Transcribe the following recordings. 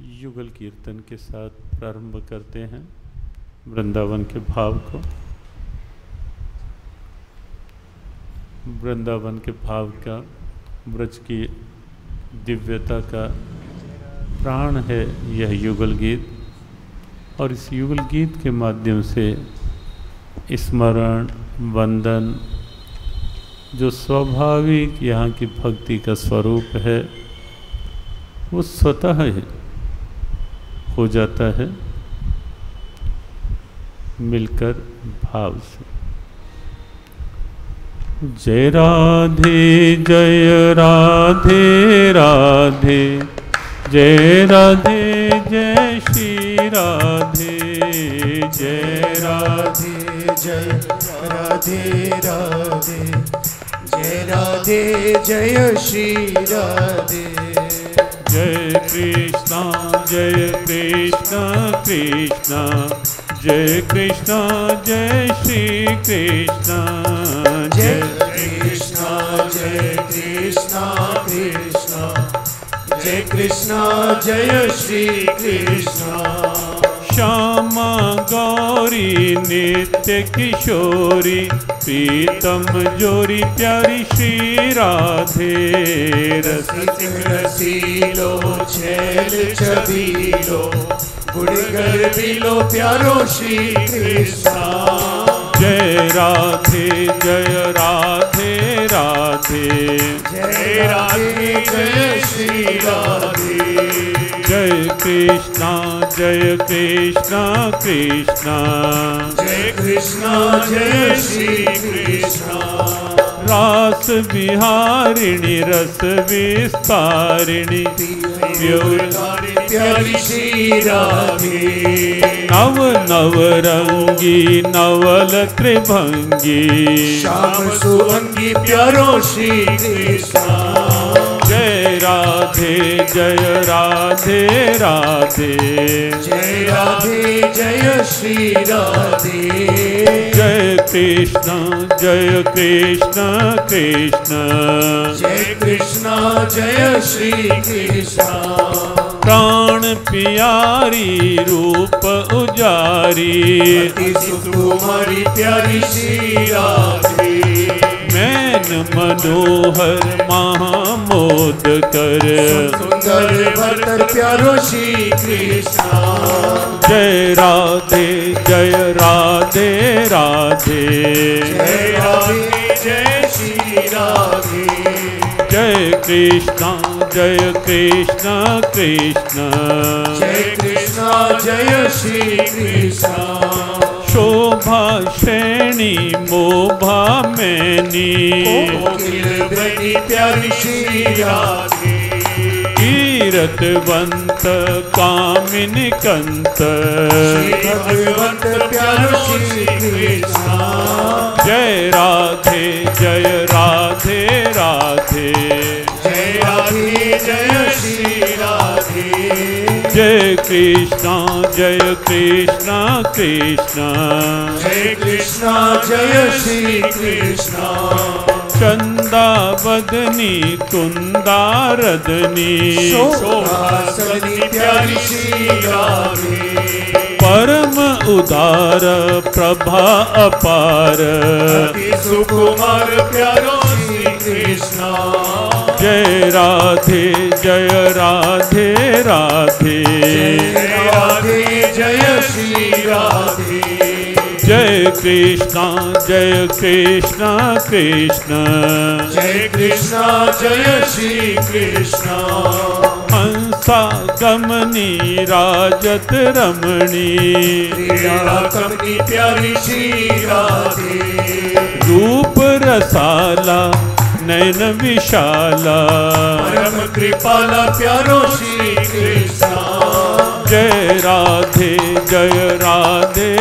युगल कीर्तन के साथ प्रारंभ करते हैं वृंदावन के भाव को। वृंदावन के भाव का, ब्रज की दिव्यता का प्राण है यह युगल गीत, और इस युगल गीत के माध्यम से स्मरण वंदन जो स्वाभाविक यहाँ की भक्ति का स्वरूप है वो स्वतः है हो जाता है मिलकर भाव से। जय राधे जय राधे राधे, जय राधे जय श्री राधे, जय राधे जय राधे राधे, जय राधे जय श्री राधे। जय कृष्णा कृष्णा, जय कृष्णा जय श्री कृष्णा, जय कृष्णा कृष्णा, जय कृष्णा जय श्री कृष्णा। श्यामा गौरी नित्य किशोरी, प्रीतम जोरी प्यारी श्री राधे। रसीलो छैल छबीलो, गुड़गर दिलो प्यारो श्री कृष्णा। जय राधे जय राधे राधे, जय राधे जय श्री राधे। जय कृष्णा कृष्णा, जय कृष्णा जय श्री कृष्णा। रास विहारिणी रस विस्तारिणी, प्यारी श्री राधे। नव नवरंगी नवल त्रिभंगी, श्याम सुअंगी प्यारो श्री कृष्णा। जय राधे जय राधे राधे, जय राधे जय श्री राधे। जय कृष्णा कृष्णा, जय कृष्णा जय श्री कृष्णा। प्राण प्यारी रूप उजारी, अति सुकुमारी प्यारी श्री राधे। मैन मनोहर महामोद कर, सुंदर भरतर प्यारो श्री कृष्णा। जय राधे राधे, जय राधे जय श्री राधे। जय कृष्णा कृष्णा, जय कृष्णा जय श्री कृष्णा। शोभा श्रेणी मोभा मैनी, बनी प्यारी श्री राधे। कीरतवंत कामिनी कंत, भगवंत प्यारो श्री कृष्णा। जय राधे राधे, जय राधे जय श्री राधे। जय कृष्णा कृष्णा, जय कृष्णा जय श्री कृष्णा। चंदा बदनी कुंदारदनी, शोभासनी प्यारी श्री राधे। परम उदार प्रभा अपार, अति सुकुमार प्यारो श्री कृष्णा। जय राधे राधे, जय राधे जय श्री राधे। जय कृष्णा कृष्णा, जय कृष्णा जय श्री कृष्णा। हंसा गमनी राजत रमणी, कमनी प्यारी श्री राधे। रूप रसाला नयन विशाला, परम कृपाला प्यारो श्री कृष्णा। जय राधे राधे,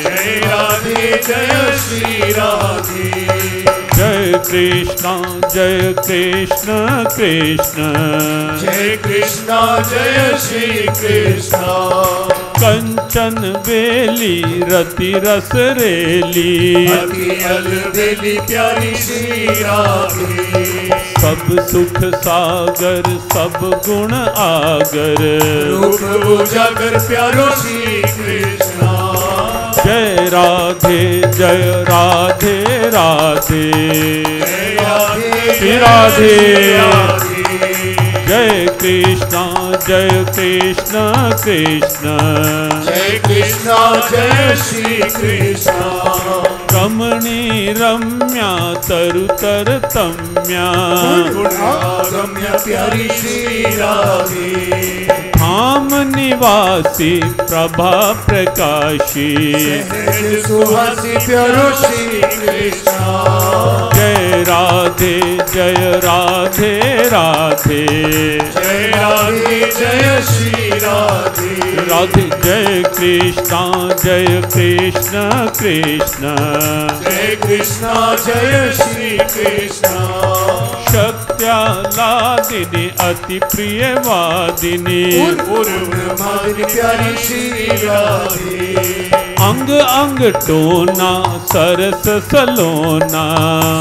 जय राधे जय श्री राधे। जय कृष्णा कृष्णा, जय कृष्णा जय श्री कृष्णा। कंचन बेली रति रस रेली, अति अलबेली प्यारी श्री राधे। सब सुख सागर सब गुण आगर, रूप उजागर प्यारो श्री कृष्णा। जय राधे जय राधे राधे, श्री राधे जय कृष्णा कृष्ण, जय कृष्णा जय श्री कृष्णा। रमणी रम्या तरु तर तम्या, रम्या प्यारी श्री राधे। धाम निवासी प्रभा प्रकाशी, सहज सुहासी प्यारो श्री कृष्णा। जय राधे राधे, जय राधे जय श्री राधे। राधे जय कृष्ण कृष्ण, जय कृष्णा जय श्री कृष्णा। शक्त्यालादिनी अति प्रिय वादिनी, पूर्णमादिनी प्यारी श्री राधे। अंग अंग टोना सरस सलोना,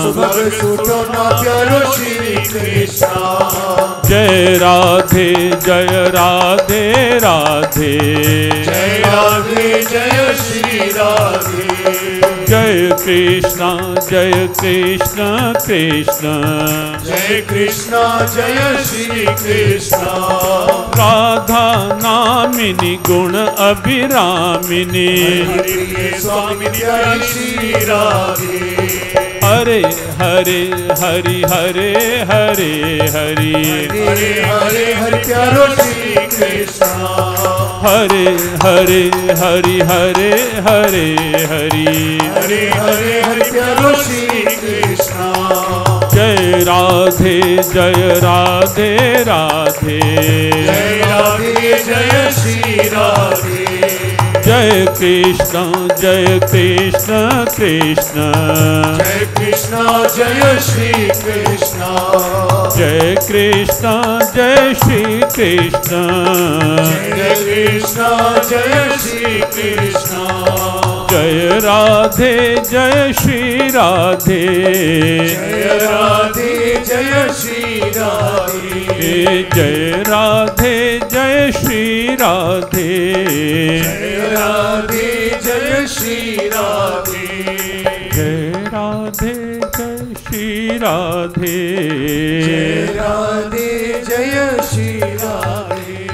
सुभग सुटोना प्यारो श्री कृष्णा। जय राधे राधे, जय राधे जय श्री राधे। जय कृष्ण कृष्ण, जय कृष्णा जय श्री कृष्णा। राधा नामिनी गुण अभिरामिनी, स्वामी प्यारी श्री राधे। हरे हरे हरि हरे हरे हरि, हरे हरे हरि प्यारो श्री कृष्णा। हरे हरे हरि हरे हरे हरि, हरे हरे हरि प्यारो श्री कृष्णा। जय राधे राधे, जय राधे जय श्री राधे। जय कृष्ण कृष्ण, जय कृष्णा जय श्री कृष्णा। जय कृष्ण जय श्री कृष्ण, जय कृष्णा जय श्री कृष्णा। जय राधे जय श्री राधे, जय राधे जय श्री राधे। जय राधे जय श्री राधे, जय राधे जय श्री राधे। जय राधे जय श्री राधे, जय राधे जय श्री राधे।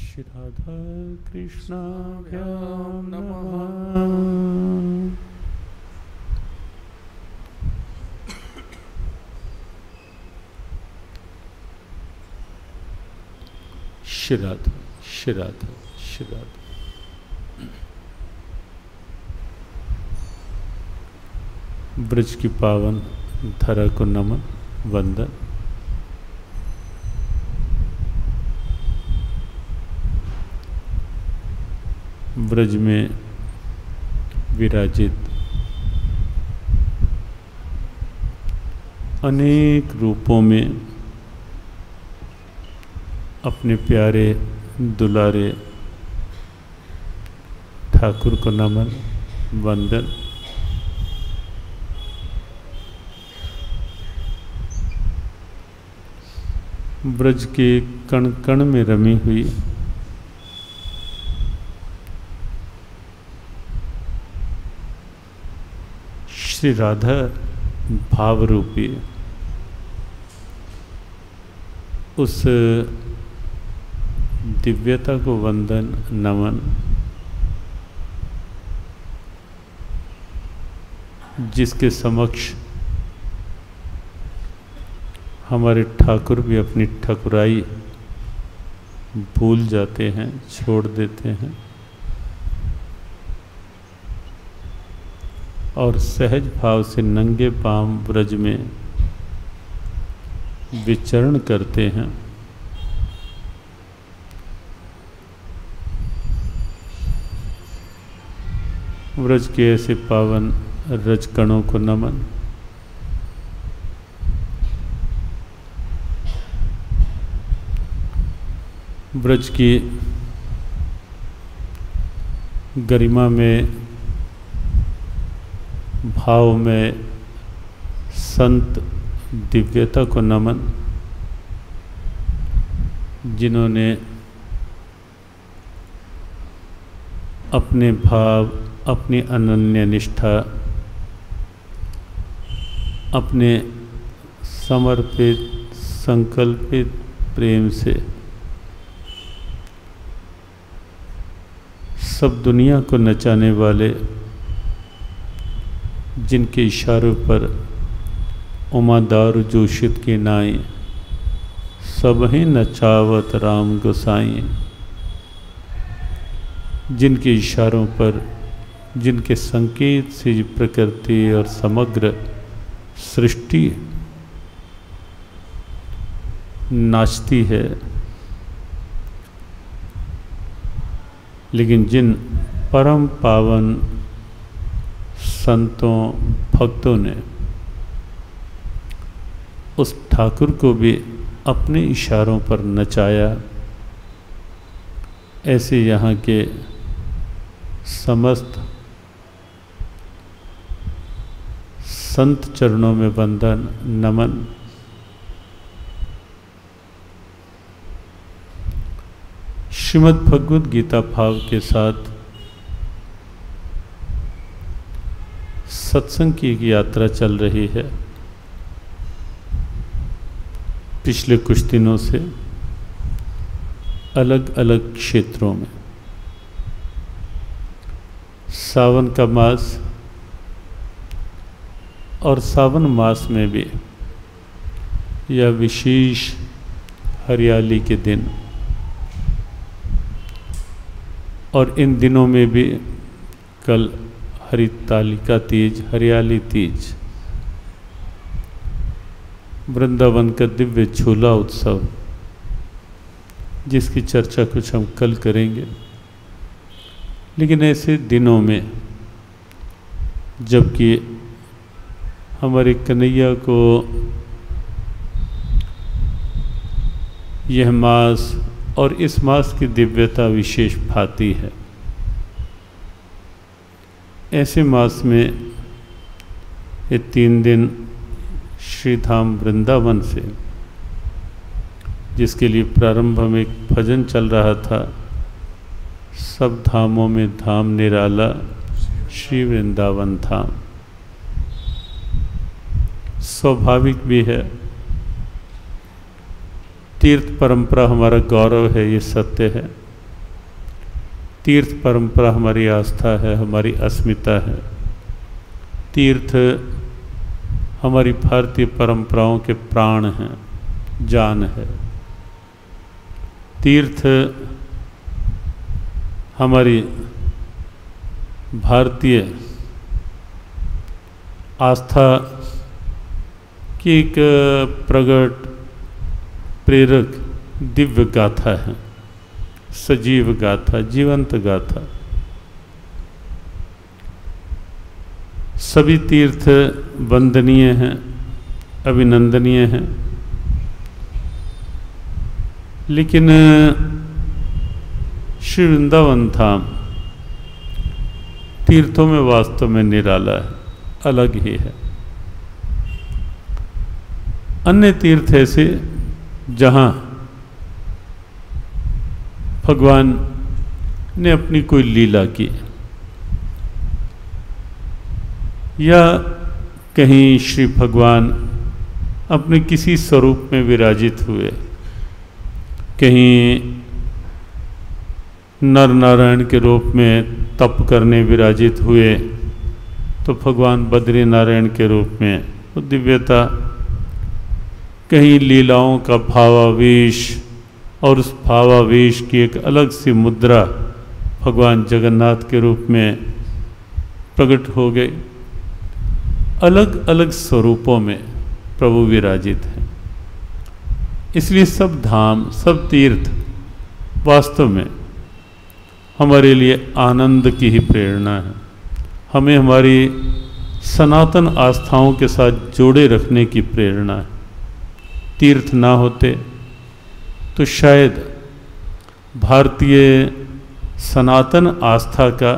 श्री राधा कृष्णाभ्यां नमः। श्री राधा श्री राधा श्री राधा। ब्रज की पावन धरा को नमन वंदन। ब्रज में विराजित अनेक रूपों में अपने प्यारे दुलारे ठाकुर को नमन वंदन। ब्रज के कण कण में रमी हुई श्री राधा भाव रूपी उस दिव्यता को वंदन नमन, जिसके समक्ष हमारे ठाकुर भी अपनी ठकुराई भूल जाते हैं, छोड़ देते हैं और सहज भाव से नंगे पांव ब्रज में विचरण करते हैं। ब्रज के ऐसे पावन रजकणों को नमन। ब्रज की गरिमा में भाव में संत दिव्यता को नमन, जिन्होंने अपने भाव, अपनी अनन्य निष्ठा, अपने समर्पित संकल्पित प्रेम से सब दुनिया को नचाने वाले, जिनके इशारों पर उमादार जोशित की नाई, सब ही नचावत राम गोसाई, जिनके इशारों पर, जिनके संकेत से प्रकृति और समग्र सृष्टि नाचती है, लेकिन जिन परम पावन संतों भक्तों ने उस ठाकुर को भी अपने इशारों पर नचाया, ऐसे यहाँ के समस्त संत चरणों में वंदन नमन। श्रीमद् भगवद गीता भाव के साथ सत्संग की एक यात्रा चल रही है पिछले कुछ दिनों से अलग अलग क्षेत्रों में। सावन का मास और सावन मास में भी यह विशेष हरियाली के दिन, और इन दिनों में भी कल हरितालिका तीज, हरियाली तीज, वृंदावन का दिव्य झूला उत्सव, जिसकी चर्चा कुछ हम कल करेंगे। लेकिन ऐसे दिनों में जबकि हमारे कन्हैया को यह मास और इस मास की दिव्यता विशेष भाती है, ऐसे मास में ये 3 दिन श्री धाम वृंदावन से, जिसके लिए प्रारंभ में एक भजन चल रहा था, सब धामों में धाम निराला श्री वृंदावन धाम, स्वाभाविक भी है। तीर्थ परंपरा हमारा गौरव है, ये सत्य है। तीर्थ परंपरा हमारी आस्था है, हमारी अस्मिता है। तीर्थ हमारी भारतीय परंपराओं के प्राण हैं, जान है। तीर्थ हमारी भारतीय आस्था की एक प्रगट प्रेरक दिव्य गाथा है, सजीव गाथा, जीवंत गाथा। सभी तीर्थ वंदनीय हैं, अभिनंदनीय हैं, लेकिन श्री वृंदावन धाम तीर्थों में वास्तव में निराला है, अलग ही है। अन्य तीर्थ ऐसे जहाँ भगवान ने अपनी कोई लीला की, या कहीं श्री भगवान अपने किसी स्वरूप में विराजित हुए, कहीं नर नारायण के रूप में तप करने विराजित हुए, तो भगवान बद्री नारायण के रूप में वो दिव्यता, कहीं लीलाओं का भावावेश, और उस भावावेश की एक अलग सी मुद्रा भगवान जगन्नाथ के रूप में प्रकट हो गई। अलग अलग स्वरूपों में प्रभु विराजित हैं। इसलिए सब धाम, सब तीर्थ वास्तव में हमारे लिए आनंद की ही प्रेरणा है। हमें हमारी सनातन आस्थाओं के साथ जोड़े रखने की प्रेरणा है। तीर्थ ना होते तो शायद भारतीय सनातन आस्था का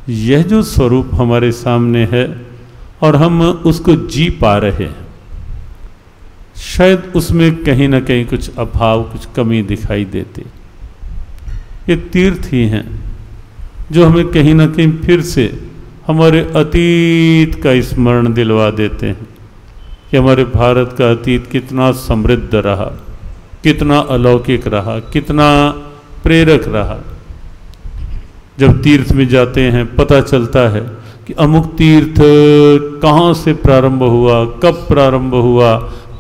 यह जो स्वरूप हमारे सामने है, और हम उसको जी पा रहे हैं। शायद उसमें कहीं ना कहीं कुछ अभाव, कुछ कमी दिखाई देती। ये तीर्थ ही हैं जो हमें कहीं ना कहीं फिर से हमारे अतीत का स्मरण दिलवा देते हैं कि हमारे भारत का अतीत कितना समृद्ध रहा, कितना अलौकिक रहा, कितना प्रेरक रहा। जब तीर्थ में जाते हैं पता चलता है कि अमुक तीर्थ कहाँ से प्रारंभ हुआ, कब प्रारंभ हुआ,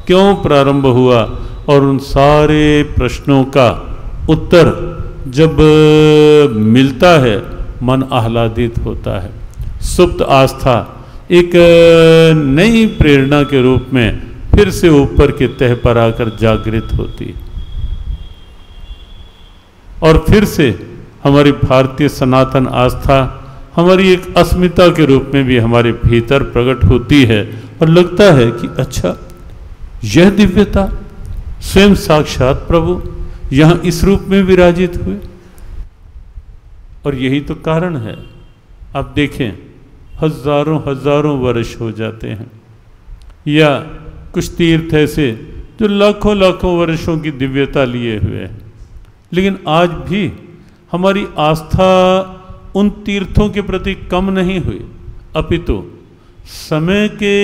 क्यों प्रारंभ हुआ, और उन सारे प्रश्नों का उत्तर जब मिलता है मन आह्लादित होता है। सुप्त आस्था एक नई प्रेरणा के रूप में फिर से ऊपर के तह पर आकर जागृत होती है और फिर से हमारी भारतीय सनातन आस्था हमारी एक अस्मिता के रूप में भी हमारे भीतर प्रकट होती है और लगता है कि अच्छा, यह दिव्यता स्वयं साक्षात प्रभु यहाँ इस रूप में विराजित हुए। और यही तो कारण है। आप देखें, हजारों हजारों वर्ष हो जाते हैं, या कुछ तीर्थ ऐसे जो लाखों लाखों वर्षों की दिव्यता लिए हुए हैं, लेकिन आज भी हमारी आस्था उन तीर्थों के प्रति कम नहीं हुई, अपितु समय के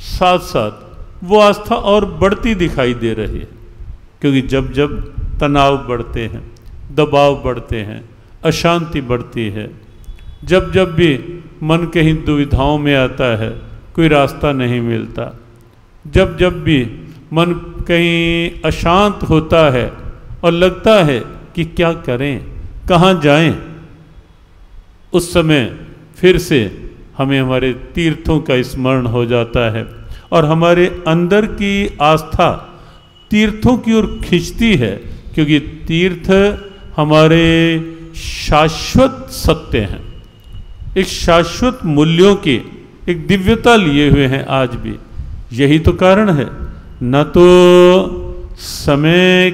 साथ साथ वो आस्था और बढ़ती दिखाई दे रही है। क्योंकि जब जब तनाव बढ़ते हैं, दबाव बढ़ते हैं, अशांति बढ़ती है, जब जब भी मन कहीं दुविधाओं में आता है, कोई रास्ता नहीं मिलता, जब जब भी मन कहीं अशांत होता है और लगता है कि क्या करें, कहाँ जाएं, उस समय फिर से हमें हमारे तीर्थों का स्मरण हो जाता है और हमारे अंदर की आस्था तीर्थों की ओर खींचती है। क्योंकि तीर्थ हमारे शाश्वत सत्य हैं, एक शाश्वत मूल्यों की एक दिव्यता लिए हुए हैं आज भी। यही तो कारण है, न तो समय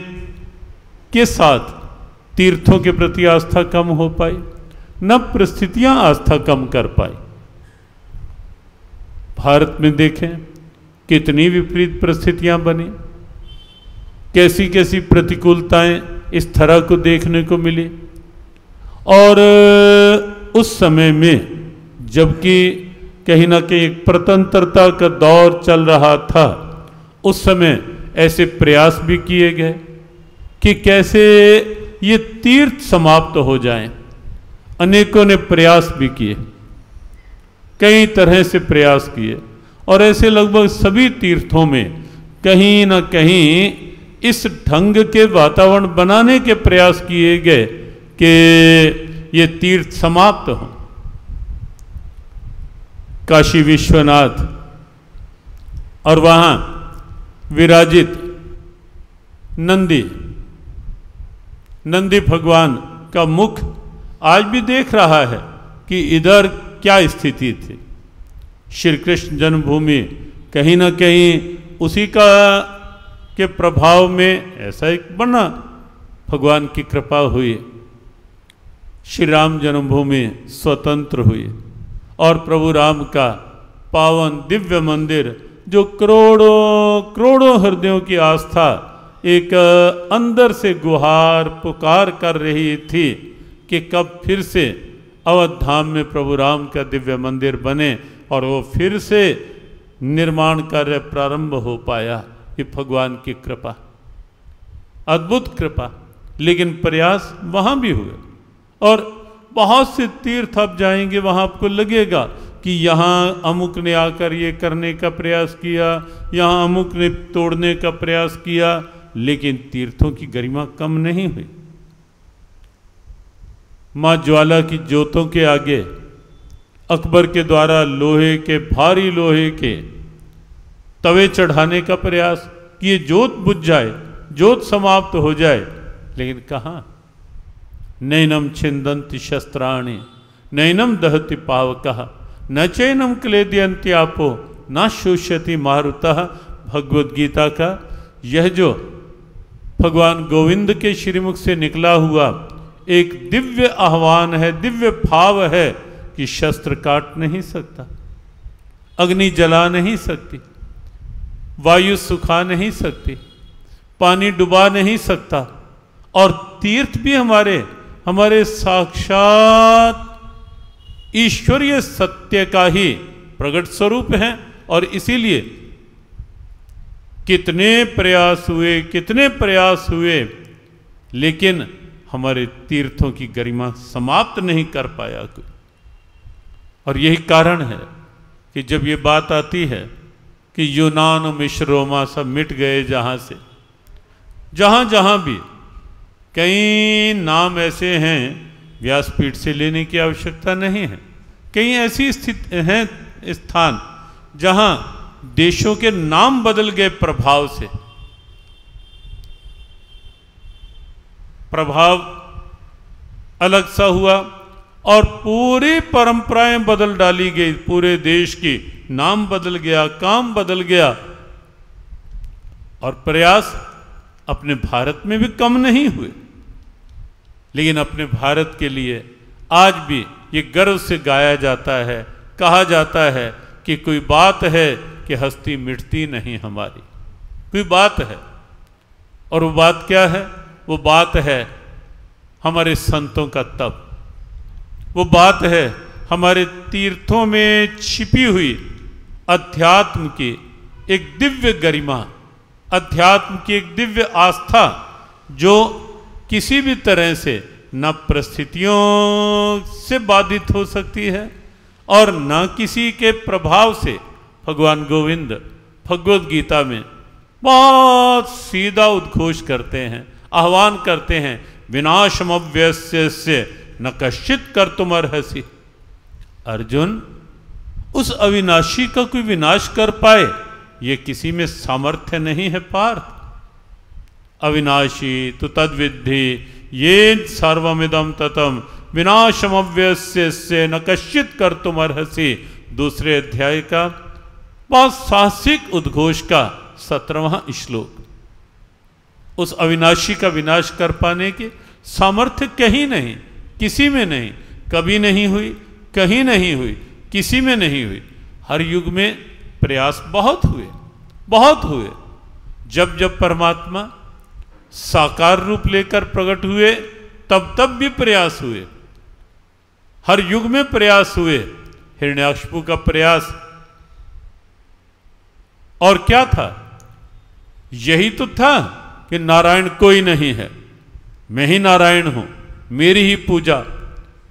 के साथ तीर्थों के प्रति आस्था कम हो पाई, न परिस्थितियां आस्था कम कर पाई। भारत में देखें कितनी विपरीत परिस्थितियां बनी, कैसी कैसी प्रतिकूलताएं इस तरह को देखने को मिली। और उस समय में जबकि कहीं ना कहीं एक स्वतंत्रता का दौर चल रहा था, उस समय ऐसे प्रयास भी किए गए कि कैसे ये तीर्थ समाप्त हो जाएं। अनेकों ने प्रयास भी किए, कई तरह से प्रयास किए, और ऐसे लगभग सभी तीर्थों में कहीं ना कहीं इस ढंग के वातावरण बनाने के प्रयास किए गए कि ये तीर्थ समाप्त हो। काशी विश्वनाथ और वहाँ विराजित नंदी भगवान का मुख आज भी देख रहा है कि इधर क्या स्थिति थी। श्री कृष्ण जन्मभूमि कहीं ना कहीं उसी का के प्रभाव में ऐसा एक बना, भगवान की कृपा हुई, श्री राम जन्मभूमि स्वतंत्र हुई और प्रभु राम का पावन दिव्य मंदिर जो करोड़ों करोड़ों हृदयों की आस्था एक अंदर से गुहार पुकार कर रही थी कि कब फिर से अवध धाम में प्रभु राम का दिव्य मंदिर बने और वो फिर से निर्माण कार्य प्रारंभ हो पाया। ये भगवान की कृपा, अद्भुत कृपा। लेकिन प्रयास वहाँ भी हुए और बहुत से तीर्थ आप जाएंगे, वहाँ आपको लगेगा कि यहाँ अमुक ने आकर ये करने का प्रयास किया, यहाँ अमुक ने तोड़ने का प्रयास किया, लेकिन तीर्थों की गरिमा कम नहीं हुई। माँ ज्वाला की ज्योतों के आगे अकबर के द्वारा लोहे के, भारी लोहे के तवे चढ़ाने का प्रयास कि ये ज्योत बुझ जाए, ज्योत समाप्त हो जाए, लेकिन कहाँ? नैनम छिंदन्ति शस्त्राणि नैनम दहति पावकः न चैनम क्लेदयन्ति आपो न शोष्यति मारुतः। भगवद गीता का यह जो भगवान गोविंद के श्रीमुख से निकला हुआ एक दिव्य आह्वान है, दिव्य भाव है कि शस्त्र काट नहीं सकता, अग्नि जला नहीं सकती, वायु सुखा नहीं सकती, पानी डुबा नहीं सकता, और तीर्थ भी हमारे साक्षात ईश्वरीय सत्य का ही प्रकट स्वरूप है। और इसीलिए कितने प्रयास हुए लेकिन हमारे तीर्थों की गरिमा समाप्त नहीं कर पाया कोई। और यही कारण है कि जब ये बात आती है कि यूनान मिस्र रोमा सब मिट गए, जहाँ भी कई नाम ऐसे हैं व्यासपीठ से लेने की आवश्यकता नहीं है। कई ऐसी स्थिति हैं स्थान जहाँ देशों के नाम बदल गए प्रभाव से, प्रभाव अलग सा हुआ और पूरी परंपराएं बदल डाली गई, पूरे देश की नाम बदल गया, काम बदल गया। और प्रयास अपने भारत में भी कम नहीं हुए, लेकिन अपने भारत के लिए आज भी ये गर्व से गाया जाता है, कहा जाता है कि कोई बात है कि हस्ती मिटती नहीं हमारी, कोई बात है। और वो बात क्या है? वो बात है हमारे संतों का तप, वो बात है हमारे तीर्थों में छिपी हुई अध्यात्म की एक दिव्य गरिमा, अध्यात्म की एक दिव्य आस्था, जो किसी भी तरह से न परिस्थितियों से बाधित हो सकती है और न किसी के प्रभाव से। भगवान गोविंद भगवद गीता में बहुत सीधा उद्घोष करते हैं, आह्वान करते हैं, विनाशमव्यस्य न कश्चित कर्तुमर्हसि। अर्जुन, उस अविनाशी का कोई विनाश कर पाए ये किसी में सामर्थ्य नहीं है पार्थ। अविनाशी तु तद्विद्धि ये सर्वमिदं ततम विनाशमव्यस्य न कश्चित कर्तुमर्हसि। दूसरे अध्याय का बहुत साहसिक उद्घोष का 17वां श्लोक। उस अविनाशी का विनाश कर पाने की सामर्थ्य कहीं नहीं, किसी में नहीं, कभी नहीं हुई, कहीं नहीं हुई, किसी में नहीं हुई। हर युग में प्रयास बहुत हुए। जब जब परमात्मा साकार रूप लेकर प्रकट हुए तब भी प्रयास हुए, हर युग में प्रयास हुए। हिरण्याकशिपु का प्रयास और क्या था? यही तो था कि नारायण कोई नहीं है, मैं ही नारायण हूं, मेरी ही पूजा,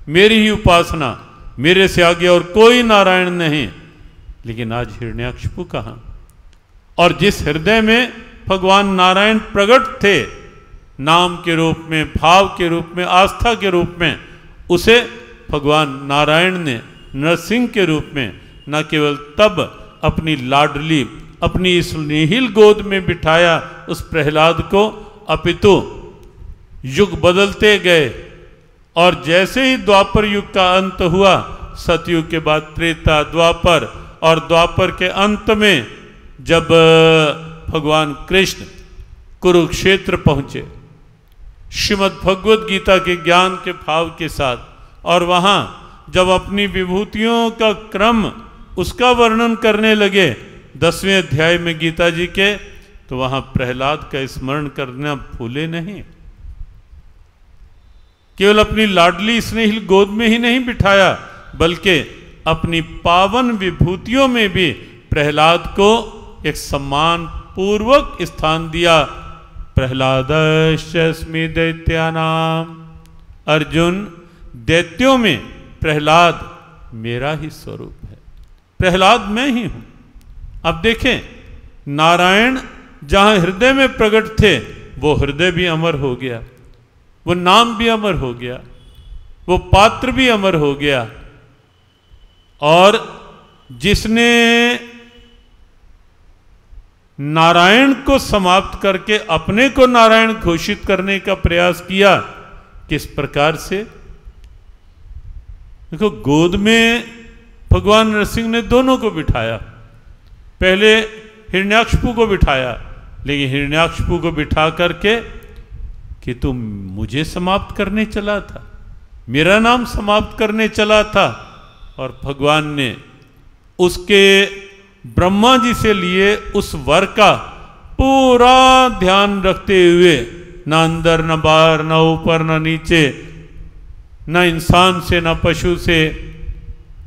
मेरी ही उपासना, मेरे से आगे और कोई नारायण नहीं। लेकिन आज हिरण्याकशिपु कहां? और जिस हृदय में भगवान नारायण प्रकट थे, नाम के रूप में, भाव के रूप में, आस्था के रूप में, उसे भगवान नारायण ने नरसिंह के रूप में न केवल तब अपनी लाडली, अपनी इस निहिल गोद में बिठाया उस प्रहलाद को, अपितु युग बदलते गए। और जैसे ही द्वापर युग का अंत हुआ, सतयुग के बाद त्रेता, द्वापर, और द्वापर के अंत में जब भगवान कृष्ण कुरुक्षेत्र पहुंचे श्रीमद् भगवद गीता के ज्ञान के भाव के साथ, और वहां जब अपनी विभूतियों का क्रम उसका वर्णन करने लगे 10वें अध्याय में गीता जी के, तो वहां प्रहलाद का स्मरण करना भूले नहीं। केवल अपनी लाडली स्नेहिल गोद में ही नहीं बिठाया, बल्कि अपनी पावन विभूतियों में भी प्रहलाद को एक सम्मान पूर्वक स्थान दिया। प्रहलादस्मि दैत्यानाम। अर्जुन, दैत्यों में प्रहलाद मेरा ही स्वरूप है, प्रहलाद मैं ही हूं। अब देखें, नारायण जहां हृदय में प्रकट थे, वो हृदय भी अमर हो गया, वो नाम भी अमर हो गया, वो पात्र भी अमर हो गया। और जिसने नारायण को समाप्त करके अपने को नारायण घोषित करने का प्रयास किया, किस प्रकार से? देखो, गोद में भगवान नरसिंह ने दोनों को बिठाया। पहले हिरण्याकशिपु को बिठाया, लेकिन हिरण्याकशिपु को बिठा करके कि तुम मुझे समाप्त करने चला था, मेरा नाम समाप्त करने चला था। और भगवान ने उसके ब्रह्मा जी से लिए उस वर का पूरा ध्यान रखते हुए, न अंदर न बाहर, न ऊपर न नीचे, न इंसान से न पशु से,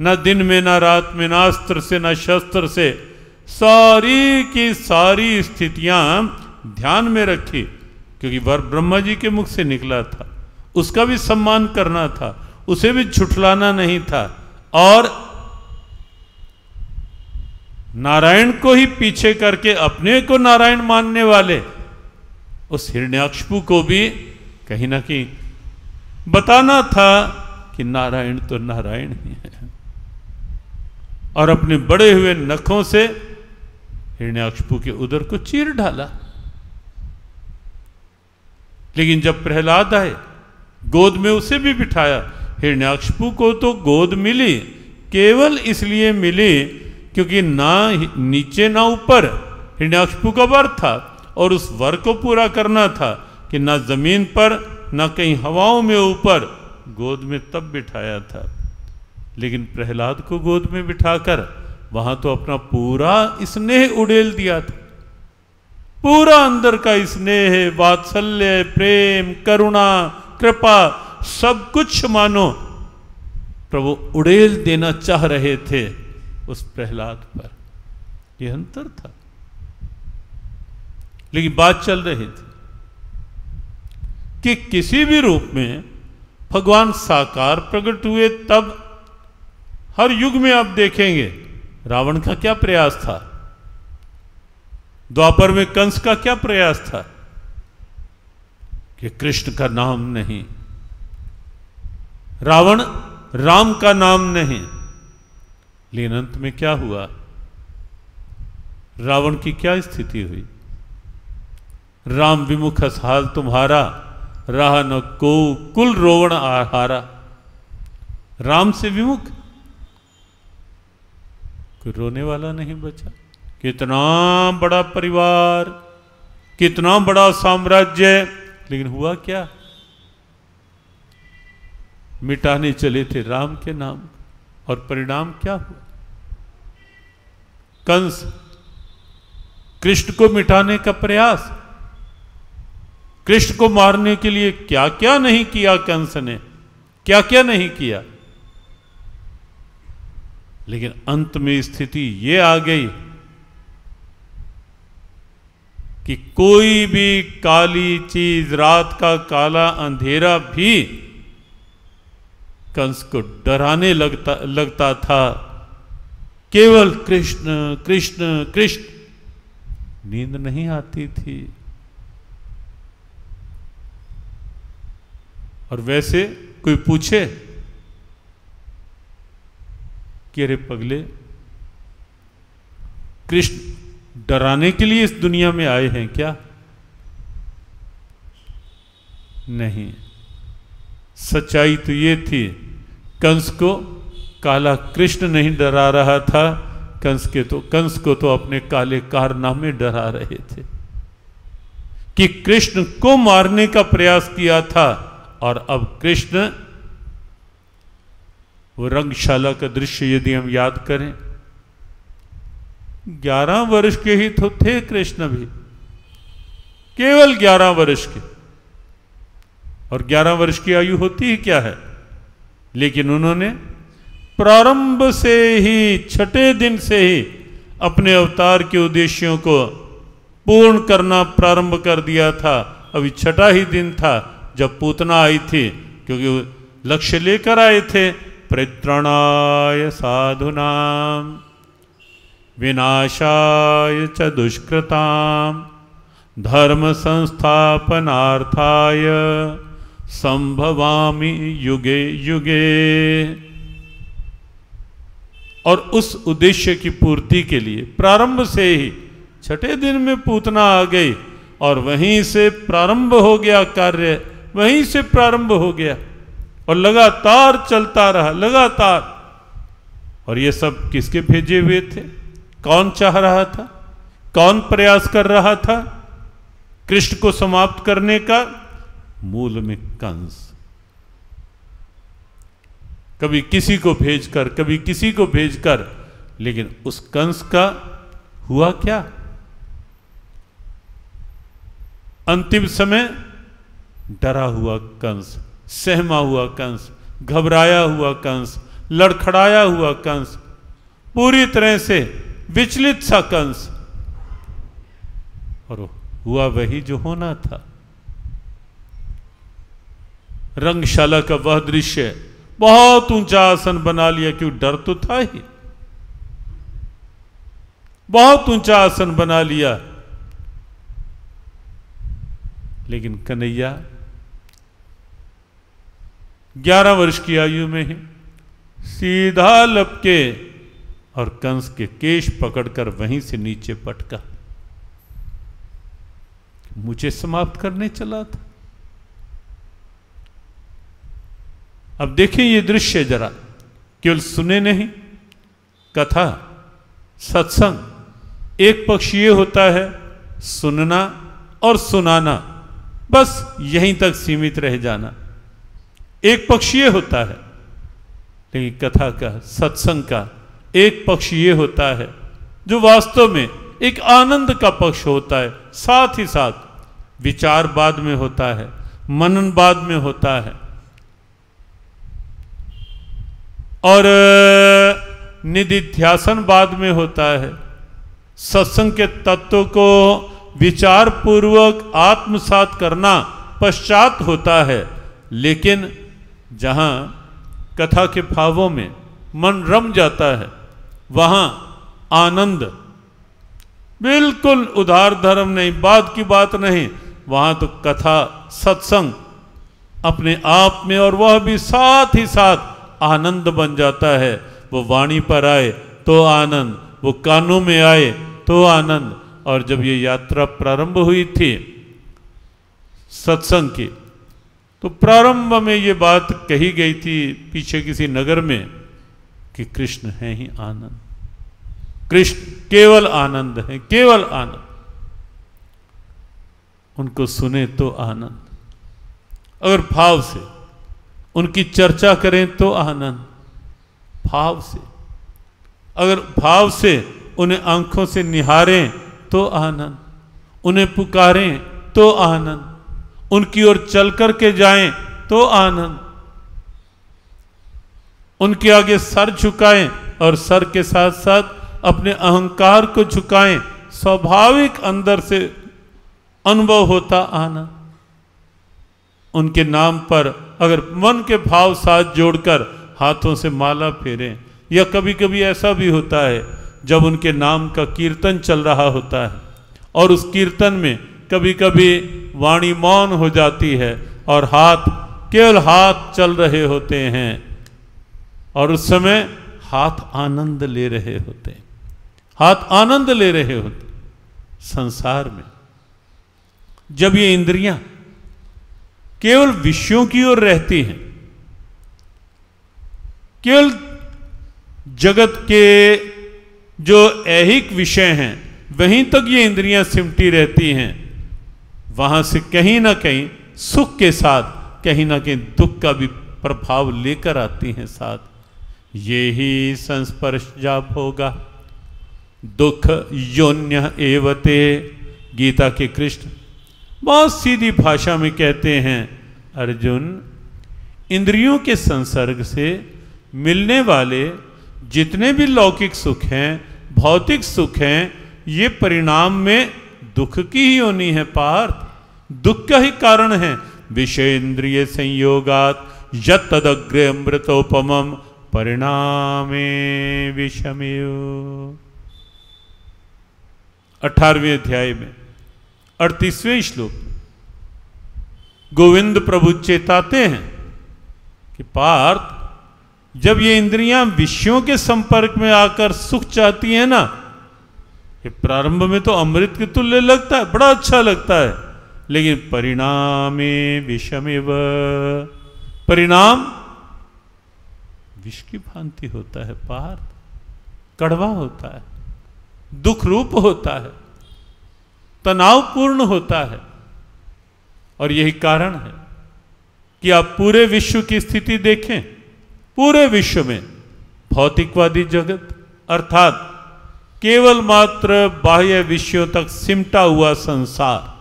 न दिन में न रात में, न अस्त्र से न शस्त्र से, सारी की सारी स्थितियां ध्यान में रखी, क्योंकि वर ब्रह्मा जी के मुख से निकला था। उसका भी सम्मान करना था, उसे भी झुठलाना नहीं था। और नारायण को ही पीछे करके अपने को नारायण मानने वाले उस हिरण्याकशिपु को भी कहीं ना कहीं बताना था कि नारायण तो नारायण ही है। और अपने बड़े हुए नखों से हिरण्याकशिपु के उदर को चीर डाला। लेकिन जब प्रहलाद आए, गोद में उसे भी बिठाया। हिरण्याकशिपु को तो गोद मिली, केवल इसलिए मिली क्योंकि ना नीचे ना ऊपर हिरण्याकशिपु का वर था, और उस वर को पूरा करना था कि ना जमीन पर ना कहीं हवाओं में ऊपर, गोद में तब बिठाया था। लेकिन प्रहलाद को गोद में बिठाकर वहां तो अपना पूरा स्नेह उड़ेल दिया था। पूरा अंदर का स्नेह, वात्सल्य, प्रेम, करुणा, कृपा, सब कुछ मानो प्रभु उड़ेल देना चाह रहे थे उस प्रहलाद पर। यह अंतर था। लेकिन बात चल रही थी कि किसी भी रूप में भगवान साकार प्रकट हुए, तब हर युग में आप देखेंगे रावण का क्या प्रयास था, द्वापर में कंस का क्या प्रयास था कि कृष्ण का नाम नहीं, रावण राम का नाम नहीं। लेकिन अंत में क्या हुआ, रावण की क्या स्थिति हुई? राम विमुख हाल तुम्हारा, रहा न को कुल रोवण आहारा। राम से विमुख कोई रोने वाला नहीं बचा। कितना बड़ा परिवार, कितना बड़ा साम्राज्य, लेकिन हुआ क्या? मिटाने चले थे राम के नाम, और परिणाम क्या हुआ? कंस कृष्ण को मिटाने का प्रयास, कृष्ण को मारने के लिए क्या क्या नहीं किया कंस ने, क्या क्या नहीं किया। लेकिन अंत में स्थिति ये आ गई कि कोई भी काली चीज, रात का काला अंधेरा भी कंस को डराने लगता था। केवल कृष्ण कृष्ण कृष्ण, नींद नहीं आती थी। और वैसे कोई पूछे कि अरे पगले, कृष्ण डराने के लिए इस दुनिया में आए हैं क्या? नहीं, सच्चाई तो ये थी, कंस को काला कृष्ण नहीं डरा रहा था, कंस को तो अपने काले कारनामे डरा रहे थे कि कृष्ण को मारने का प्रयास किया था। और अब कृष्ण, वो रंगशाला का दृश्य यदि हम याद करें, 11 वर्ष के ही तो थे कृष्ण भी, केवल 11 वर्ष के। और 11 वर्ष की आयु होती ही क्या है? लेकिन उन्होंने प्रारंभ से ही, छठे दिन से ही अपने अवतार के उद्देश्यों को पूर्ण करना प्रारंभ कर दिया था। अभी छठा ही दिन था जब पूतना आई थी, क्योंकि लक्ष्य लेकर आए थे, परित्राणाय साधुनाम विनाशाय च दुष्कृताम धर्म संस्थापनार्थाय संभवामि युगे युगे। और उस उद्देश्य की पूर्ति के लिए प्रारंभ से ही छठे दिन में पूतना आ गई, और वहीं से प्रारंभ हो गया कार्य, वहीं से प्रारंभ हो गया और लगातार चलता रहा, लगातार। और ये सब किसके भेजे हुए थे? कौन चाह रहा था? कौन प्रयास कर रहा था कृष्ण को समाप्त करने का? मूल में कंस। कभी किसी को भेजकर, कभी किसी को भेजकर लेकिन उस कंस का हुआ क्या? अंतिम समय डरा हुआ कंस, सहमा हुआ कंस, घबराया हुआ कंस, लड़खड़ाया हुआ कंस, पूरी तरह से विचलित सा कंस, और हुआ वही जो होना था। रंगशाला का वह दृश्य, बहुत ऊंचा आसन बना लिया, क्यों डर तो था ही, बहुत ऊंचा आसन बना लिया, लेकिन कन्हैया 11 वर्ष की आयु में ही सीधा लपके और कंस के केश पकड़कर वहीं से नीचे पटका। मुझे समाप्त करने चला था। अब देखिए ये दृश्य जरा, केवल सुने नहीं, कथा सत्संग एक पक्ष ये होता है सुनना और सुनाना, बस यहीं तक सीमित रह जाना, एक पक्ष ये होता है। लेकिन कथा का, सत्संग का एक पक्ष ये होता है जो वास्तव में एक आनंद का पक्ष होता है, साथ ही साथ विचार बाद में होता है, मनन बाद में होता है, और निधिध्यासन बाद में होता है। सत्संग के तत्व को विचार पूर्वक आत्मसात करना पश्चात होता है। लेकिन जहां कथा के भावों में मन रम जाता है, वहां आनंद, बिल्कुल उदार धर्म नहीं, बाद की बात नहीं, वहां तो कथा सत्संग अपने आप में, और वह भी साथ ही साथ आनंद बन जाता है। वो वाणी पर आए तो आनंद, वो कानों में आए तो आनंद। और जब ये यात्रा प्रारंभ हुई थी सत्संग की, तो प्रारंभ में ये बात कही गई थी पीछे किसी नगर में कि कृष्ण है ही आनंद, कृष्ण केवल आनंद है, केवल आनंद। उनको सुने तो आनंद, अगर भाव से उनकी चर्चा करें तो आनंद, भाव से, अगर भाव से उन्हें आंखों से निहारें तो आनंद, उन्हें पुकारें तो आनंद, उनकी ओर चल करके जाएं तो आनंद, उनके आगे सर झुकाएं और सर के साथ साथ अपने अहंकार को झुकाएं, स्वाभाविक अंदर से अनुभव होता आनंद। उनके नाम पर अगर मन के भाव साथ जोड़कर हाथों से माला फेरें, या कभी कभी ऐसा भी होता है जब उनके नाम का कीर्तन चल रहा होता है और उस कीर्तन में कभी कभी वाणी मौन हो जाती है और हाथ, केवल हाथ चल रहे होते हैं, और उस समय हाथ आनंद ले रहे होते हैं, हाथ आनंद ले रहे होते। संसार में जब ये इंद्रियां केवल विषयों की ओर रहती हैं, केवल जगत के जो ऐहिक विषय हैं वहीं तक ये इंद्रियां सिमटी रहती हैं, वहां से कहीं ना कहीं सुख के साथ कहीं ना कहीं दुख का भी प्रभाव लेकर आती हैं साथ। ये ही संस्पर्श जाप होगा दुख योन्य एवते। गीता के कृष्ण बहुत सीधी भाषा में कहते हैं, अर्जुन, इंद्रियों के संसर्ग से मिलने वाले जितने भी लौकिक सुख हैं, भौतिक सुख हैं, ये परिणाम में दुख की ही होनी है पार्थ, दुख का ही कारण है। विषय इंद्रिय संयोगात यत् तदग्रे अमृतोपमम परिणामे विषमयो। 18वें अध्याय में 38वें श्लोक में गोविंद प्रभु चेताते हैं कि पार्थ, जब ये इंद्रियां विषयों के संपर्क में आकर सुख चाहती हैं ना, ये प्रारंभ में तो अमृत के तुल्य लगता है, बड़ा अच्छा लगता है, लेकिन परिणामे विषमेव, परिणाम विष की भांति होता है पार्थ, कड़वा होता है, दुख रूप होता है, तनावपूर्ण होता है। और यही कारण है कि आप पूरे विश्व की स्थिति देखें, पूरे विश्व में भौतिकवादी जगत, अर्थात केवल मात्र बाह्य विषयों तक सिमटा हुआ संसार।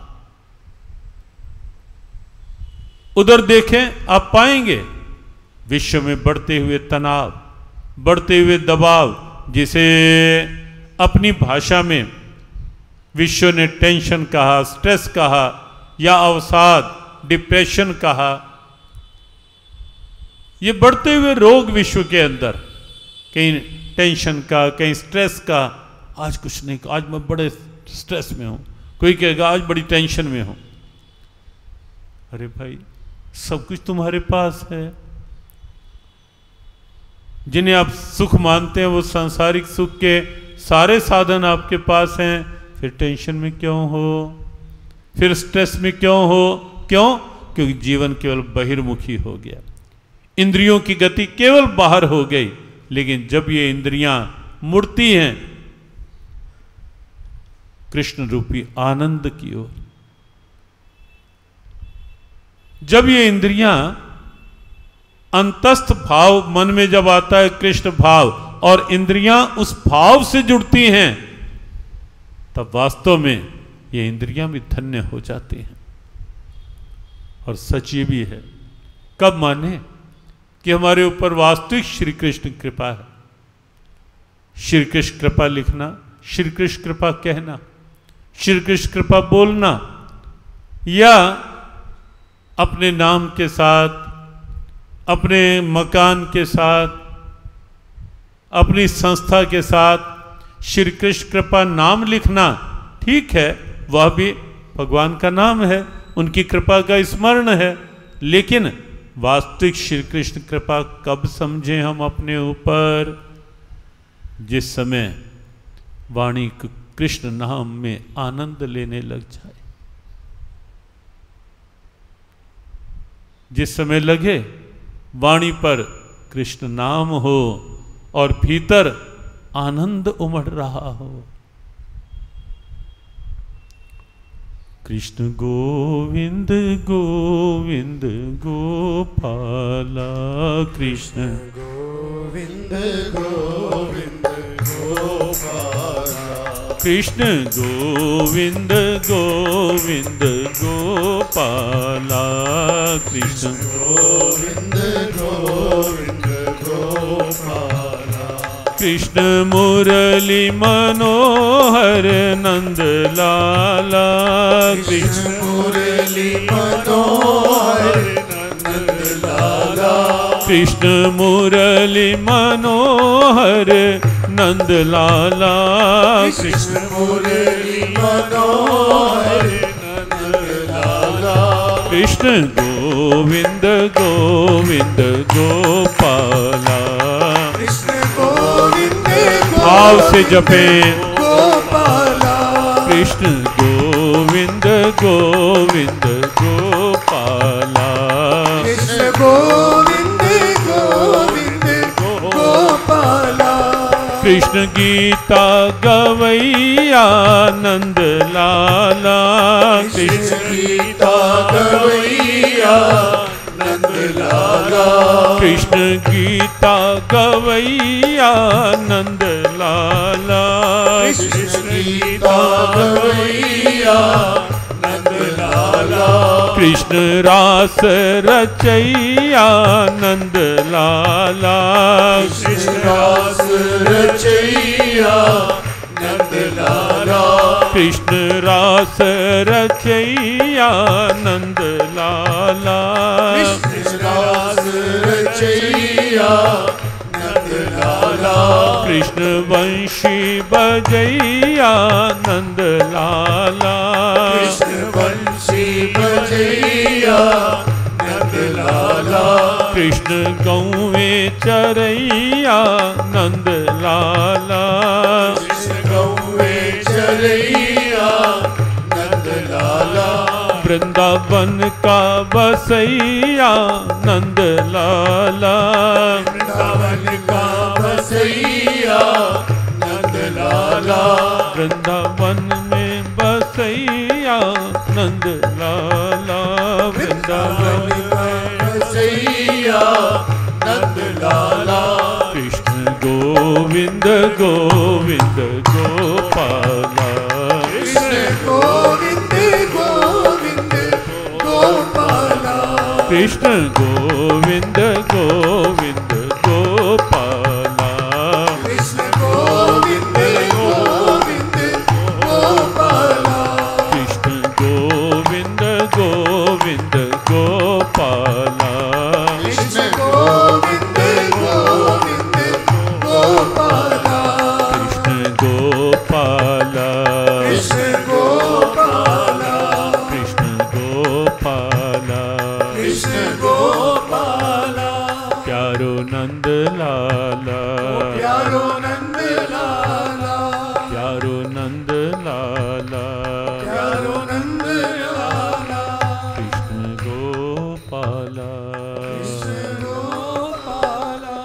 उधर देखें, आप पाएंगे विश्व में बढ़ते हुए तनाव, बढ़ते हुए दबाव, जिसे अपनी भाषा में विश्व ने टेंशन कहा, स्ट्रेस कहा, या अवसाद, डिप्रेशन कहा। ये बढ़ते हुए रोग विश्व के अंदर, कहीं टेंशन का, कहीं स्ट्रेस का। आज कुछ नहीं, आज मैं बड़े स्ट्रेस में हूं, कोई कहेगा आज बड़ी टेंशन में हूं। अरे भाई, सब कुछ तुम्हारे पास है। जिन्हें आप सुख मानते हैं वो सांसारिक सुख के सारे साधन आपके पास हैं, फिर टेंशन में क्यों हो, फिर स्ट्रेस में क्यों हो? क्यों? क्योंकि जीवन केवल बहिर्मुखी हो गया, इंद्रियों की गति केवल बाहर हो गई। लेकिन जब ये इंद्रियां मुड़ती हैं कृष्ण रूपी आनंद की ओर, जब ये इंद्रियां अंतस्थ भाव मन में जब आता है कृष्ण भाव, और इंद्रियां उस भाव से जुड़ती हैं, तब वास्तव में ये इंद्रियां भी धन्य हो जाती हैं। और सच ये भी है, कब माने कि हमारे ऊपर वास्तविक श्री कृष्ण कृपा है। श्री कृष्ण कृपा लिखना, श्री कृष्ण कृपा कहना, श्री कृष्ण कृपा बोलना, या अपने नाम के साथ, अपने मकान के साथ, अपनी संस्था के साथ श्री कृष्ण कृपा नाम लिखना, ठीक है, वह भी भगवान का नाम है, उनकी कृपा का स्मरण है। लेकिन वास्तविक श्री कृष्ण कृपा कब समझें हम अपने ऊपर? जिस समय वाणी कृष्ण नाम में आनंद लेने लग जाए, जिस समय लगे वाणी पर कृष्ण नाम हो और भीतर आनंद उमड़ रहा हो। कृष्ण गोविंद गोविंद गोपाला, कृष्ण गोविंद गोविंद गोपाला, कृष्ण गोविंद गोविंद गोपाला, कृष्ण गोविंद गोविंद गोपाला, कृष्ण मुरली मनोहर नंद लाला, कृष्ण मुरली मनोहर नंद लाला, कृष्ण मुरली मनोहर नंद लाला, कृष्ण मुरली मनोहर नंद लाला, कृष्ण गोविंद गोविंद गोपाला। कृष्ण गोविंद भाव से जपे गोपाला, कृष्ण गोविंद गोविंद गोपाला, कृष्ण गोविंद गोविंद गोपाला, कृष्ण गीता गवैया नंद लाला, कृष्ण गीता गवैया नंद लाला, कृष्ण गीता गवैया नंद लाला, कृष्ण गीता गवैया नंद लाला, कृष्ण रास रचैया नंद लाला, कृष्ण रास रचैया नंद लाला, कृष्ण रास रचैया नंद लाला, कृष्ण रास रचैया नंद लाला, कृष्ण वंशी बजैया नंद लाला, कृष्ण वंशी बजैया नंद लाला, कृष्ण गौवे चरैया नंद लाला, कृष्ण गौवे चरैया नंद लाला, वृंदावन का बसैया नंद लाला, वृंदावन का बसैया नंद लाला, वृंदावन में बसैया नंद लाला, वृंदावन बसैया नंद लाला, कृष्ण गोविंद गोविंद गोविंद गोपाला, कृष्ण गोविंद गोविंद गोपाला, कृष्ण गोविंद गोविंद गोपाला, कृष्ण गोविंद गोविंद गोपाला, कृष्ण गोविंद गोविंद गोपाला, कृष्ण गोविंद गोविंद गोपाला, कृष्ण गोपाला, कृष्ण गोपाला, कृष्ण गोपाला, कृष्ण गोपाला, प्यारो नंद लाला, प्यारो नंद लाला, प्यारो नंद लाला, प्यारो नंद लाला, कृष्ण गोपाला। कृष्ण गोपाला।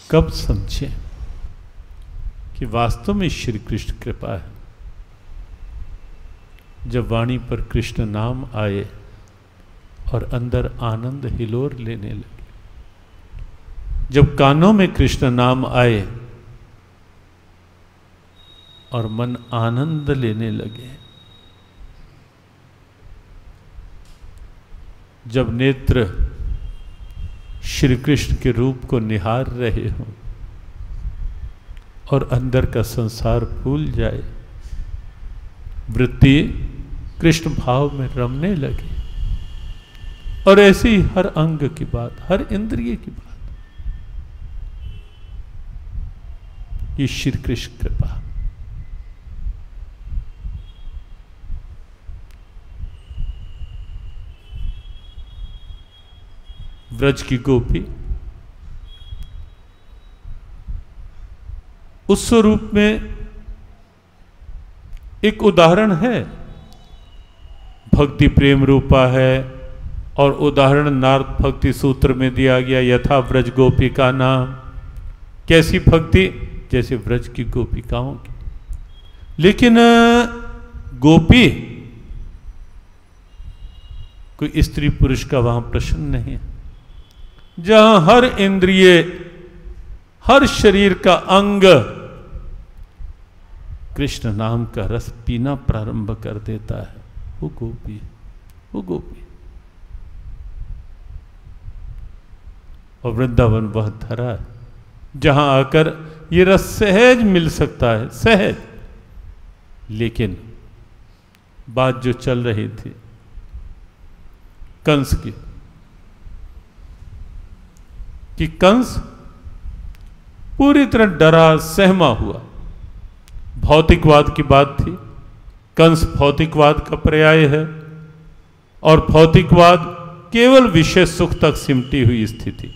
कब समझे कि वास्तव में श्री कृष्ण कृपा है? जब वाणी पर कृष्ण नाम आए और अंदर आनंद हिलोर लेने लगे, जब कानों में कृष्ण नाम आए और मन आनंद लेने लगे, जब नेत्र श्री कृष्ण के रूप को निहार रहे हों और अंदर का संसार भूल जाए, वृत्ति कृष्ण भाव में रमने लगे, और ऐसी ही हर अंग की बात, हर इंद्रिय की बात, ये श्री कृष्ण कृपा। व्रज की गोपी उस स्वरूप में एक उदाहरण है, भक्ति प्रेम रूपा है, और उदाहरण नारद भक्ति सूत्र में दिया गया, यथा व्रज गोपी का नाम। कैसी भक्ति? जैसे व्रज की गोपिकाओं की। लेकिन गोपी कोई स्त्री पुरुष का वहां प्रश्न नहीं है, जहां हर इंद्रिय, हर शरीर का अंग कृष्ण नाम का रस पीना प्रारंभ कर देता है, वो गोपी है, वो गोपी। और वृंदावन वह धरा है जहां आकर ये रस सहज मिल सकता है, सहज। लेकिन बात जो चल रही थी कंस की, कि कंस पूरी तरह डरा सहमा हुआ। भौतिकवाद की बात थी, कंस भौतिकवाद का पर्याय है, और भौतिकवाद केवल विषय सुख तक सिमटी हुई स्थिति।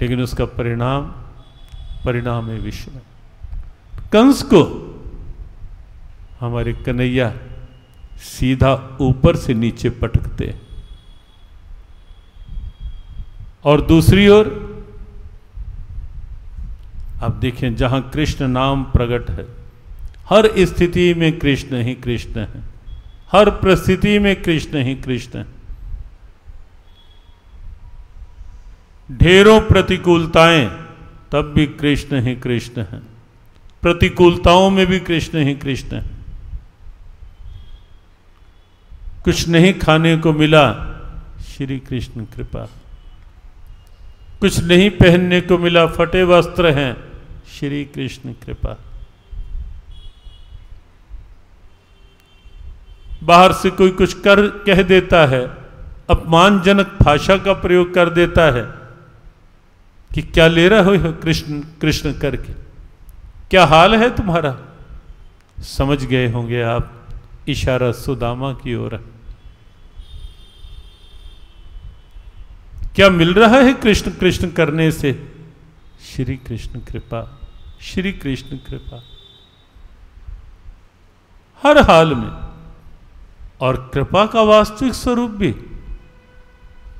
लेकिन उसका परिणाम है विषय। कंस को हमारे कन्हैया सीधा ऊपर से नीचे पटकते हैं, और दूसरी ओर आप देखें, जहां कृष्ण नाम प्रकट है, हर स्थिति में कृष्ण ही कृष्ण है, हर परिस्थिति में कृष्ण ही कृष्ण है। ढेरों प्रतिकूलताएं, तब भी कृष्ण ही कृष्ण है। प्रतिकूलताओं में भी कृष्ण ही कृष्ण है। कुछ नहीं खाने को मिला, श्री कृष्ण कृपा। कुछ नहीं पहनने को मिला, फटे वस्त्र हैं, श्री कृष्ण कृपा। बाहर से कोई कुछ कह देता है, अपमानजनक भाषा का प्रयोग कर देता है कि क्या ले रहे हो कृष्ण कृष्ण करके, क्या हाल है तुम्हारा। समझ गए होंगे आप, इशारा सुदामा की ओर है। क्या मिल रहा है कृष्ण कृष्ण करने से? श्री कृष्ण कृपा, श्री कृष्ण कृपा हर हाल में। और कृपा का वास्तविक स्वरूप भी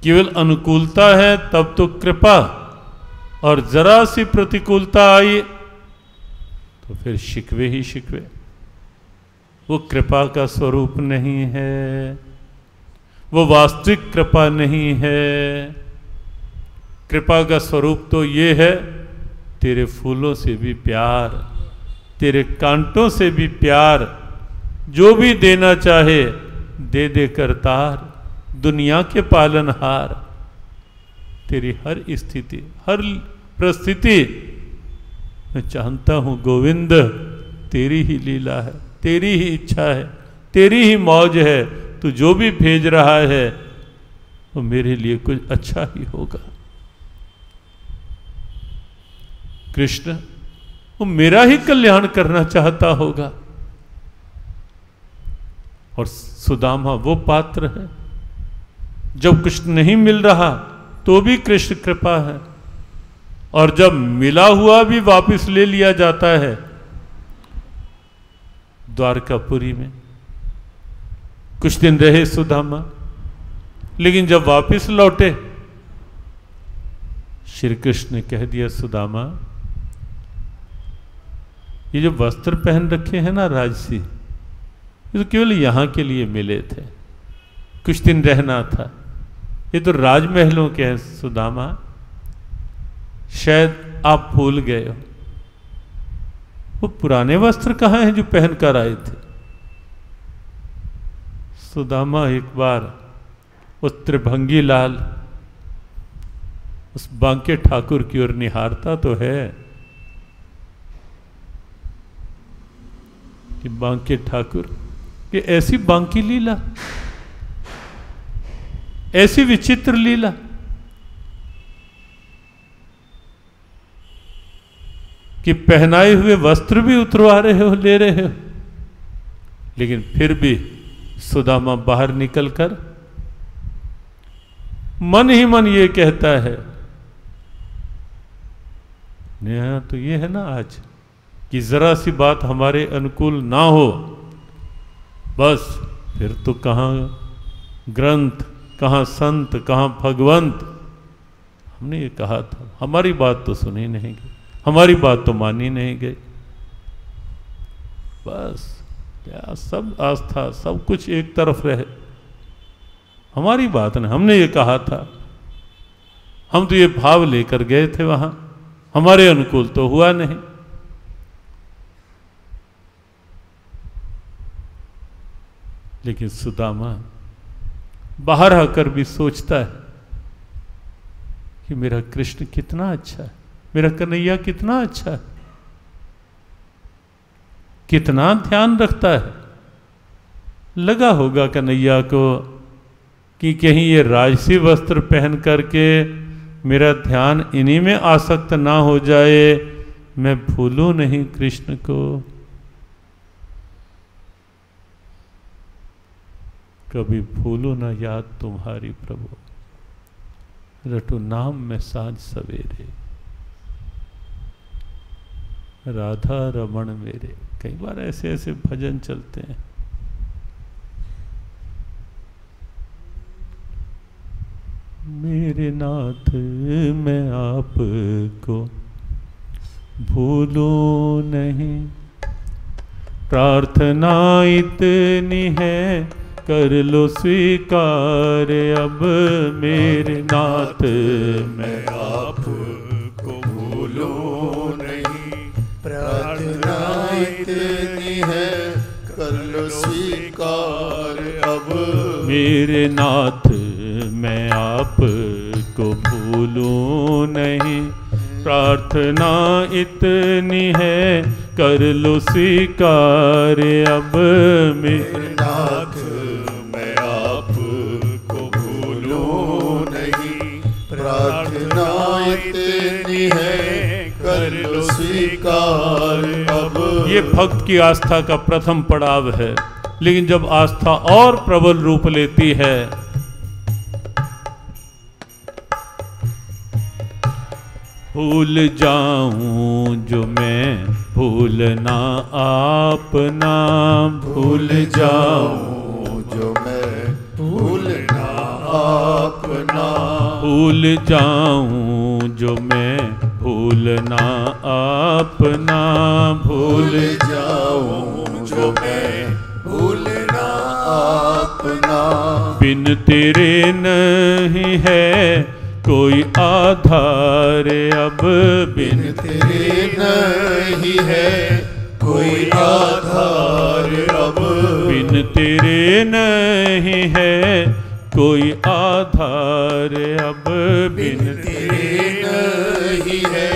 केवल अनुकूलता है तब तो कृपा, और जरा सी प्रतिकूलता आई तो फिर शिकवे ही शिकवे। वो कृपा का स्वरूप नहीं है, वो वास्तविक कृपा नहीं है। कृपा का स्वरूप तो ये है, तेरे फूलों से भी प्यार, तेरे कांटों से भी प्यार, जो भी देना चाहे दे दे करतार, दुनिया के पालनहार। तेरी हर स्थिति, हर परिस्थिति मैं जानता हूँ गोविंद तेरी ही लीला है, तेरी ही इच्छा है, तेरी ही मौज है। तू जो भी भेज रहा है वो मेरे लिए कुछ अच्छा ही होगा। कृष्ण वो मेरा ही कल्याण करना चाहता होगा। और सुदामा वो पात्र है, जब कुछ नहीं मिल रहा तो भी कृष्ण कृपा है, और जब मिला हुआ भी वापस ले लिया जाता है। द्वारकापुरी में कुछ दिन रहे सुदामा, लेकिन जब वापस लौटे श्री कृष्ण ने कह दिया, सुदामा ये जो वस्त्र पहन रखे हैं ना राजसी, ये तो केवल यहां के लिए मिले थे, कुछ दिन रहना था। ये तो राजमहलों के हैं सुदामा, शायद आप भूल गए हो। वो पुराने वस्त्र कहाँ हैं जो पहन कर आए थे? सुदामा एक बार उस त्रिभंगी लाल, उस बांके ठाकुर की ओर निहारता तो है कि बांके ठाकुर कि ऐसी बांकी लीला, ऐसी विचित्र लीला। कि पहनाए हुए वस्त्र भी उतरवा रहे हो, ले रहे हो, लेकिन फिर भी सुदामा बाहर निकलकर मन ही मन ये कहता है, नेहा तो ये है ना आज कि जरा सी बात हमारे अनुकूल ना हो, बस फिर तो कहाँ ग्रंथ, कहाँ संत, कहाँ भगवंत। हमने ये कहा था, हमारी बात तो सुनी नहीं गई, हमारी बात तो मानी नहीं गई। बस क्या सब आस्था, सब कुछ एक तरफ रहे, हमारी बात नहीं। हमने ये कहा था, हम तो ये भाव लेकर गए थे वहां, हमारे अनुकूल तो हुआ नहीं। लेकिन सुदामा बाहर आकर भी सोचता है कि मेरा कृष्ण कितना अच्छा है, मेरा कन्हैया कितना अच्छा है, कितना ध्यान रखता है। लगा होगा कन्हैया को कि कहीं ये राजसी वस्त्र पहन करके मेरा ध्यान इन्हीं में आसक्त ना हो जाए, मैं भूलूं नहीं कृष्ण को। कभी भूलूं ना याद तुम्हारी प्रभु, रटो नाम में सांझ सवेरे, राधा रमण मेरे। कई बार ऐसे ऐसे भजन चलते हैं। मेरे नाथ मैं आपको भूलूं नहीं, प्रार्थना इतनी है कर लो स्वीकार अब। मेरे नाथ मैं आपको भूलूं नहीं, प्रार्थना इतनी है कर लो स्वीकार अब। मेरे नाथ मैं आपको भूलूं नहीं, प्रार्थना इतनी है कर लो स्वीकार अब। मेरे नाथ मैं आपको भूलूं नहीं, प्रार्थना इतनी है कर लो स्वीकार अब। ये भक्त की आस्था का प्रथम पड़ाव है, लेकिन जब आस्था और प्रबल रूप लेती है, भूल जाऊं जो मैं भूलना आपना, भूल जाऊं जो मैं भूलना आपना, भूल जाऊं जो मैं भूलना आपना, भूल जाऊं जो मैं भूलना अपना। बिन तेरे नहीं है कोई आधार अब, बिन तेरे नहीं है कोई आधार अब। बिन तेरे नहीं है कोई आधार अब, बिन तेरे नहीं है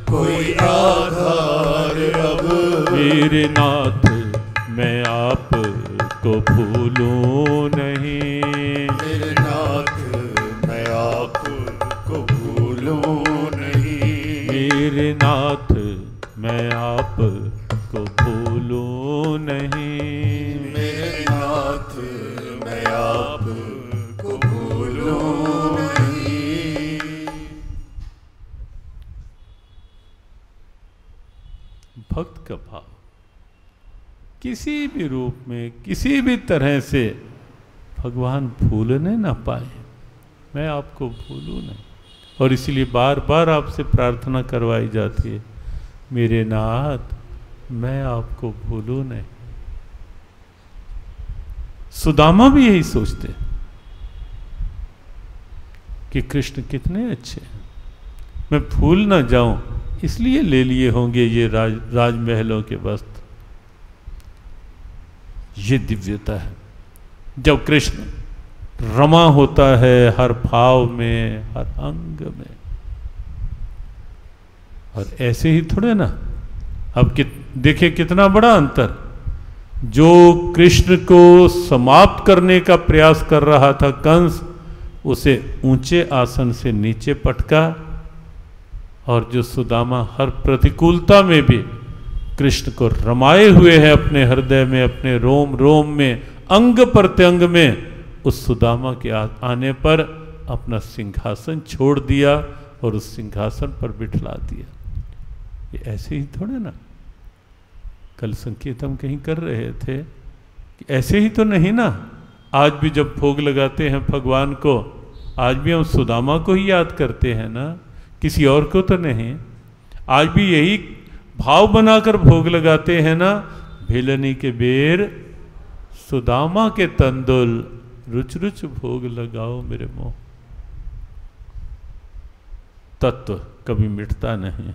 कोई आधार अब। मेरे नाथ मैं आप को भूलूं नहीं, मेरे नाथ मैं आपको भूलूं नहीं। मेरे नाथ मैं आप को भूलूं नहीं। मेरे नाथ मैं आपको भूलूं नहीं। भक्त का भाव किसी भी रूप में किसी भी तरह से भगवान भूलने ना पाए, मैं आपको भूलूं नहीं। और इसलिए बार बार आपसे प्रार्थना करवाई जाती है, मेरे नाथ मैं आपको भूलूं नहीं। सुदामा भी यही सोचते कि कृष्ण कितने अच्छे हैं, मैं भूल ना जाऊं, इसलिए ले लिए होंगे ये राजमहलों के वस्त्र। ये दिव्यता है जब कृष्ण रमा होता है हर भाव में, हर अंग में। और ऐसे ही थोड़े ना, अब देखिए कितना बड़ा अंतर। जो कृष्ण को समाप्त करने का प्रयास कर रहा था कंस, उसे ऊंचे आसन से नीचे पटका, और जो सुदामा हर प्रतिकूलता में भी कृष्ण को रमाए हुए है अपने हृदय में, अपने रोम रोम में, अंग प्रत्यंग में, उस सुदामा के आने पर अपना सिंहासन छोड़ दिया और उस सिंहासन पर बिठला दिया। ये ऐसे ही थोड़े ना, कल संकेत हम कहीं कर रहे थे कि ऐसे ही तो नहीं ना। आज भी जब भोग लगाते हैं भगवान को, आज भी हम सुदामा को ही याद करते हैं ना, किसी और को तो नहीं। आज भी यही भाव बनाकर भोग लगाते हैं ना, भिलनी के बेर सुदामा के तंदुल, रुच रुच भोग लगाओ मेरे मोह। तत्व कभी मिटता नहीं है।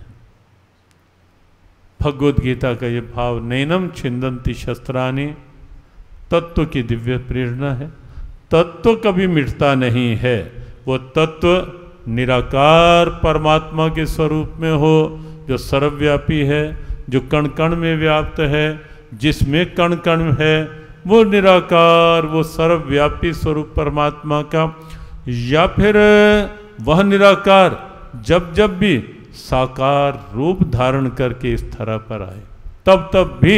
भगवद गीता का ये भाव, नैनम छिंदंती शस्त्राणि, तत्व की दिव्य प्रेरणा है। तत्व कभी मिटता नहीं है। वो तत्व निराकार परमात्मा के स्वरूप में हो, जो सर्वव्यापी है, जो कण कण में व्याप्त है, जिसमें कण कण है, वो निराकार, वो सर्वव्यापी स्वरूप परमात्मा का। या फिर वह निराकार जब जब भी साकार रूप धारण करके इस धरा पर आए, तब तब भी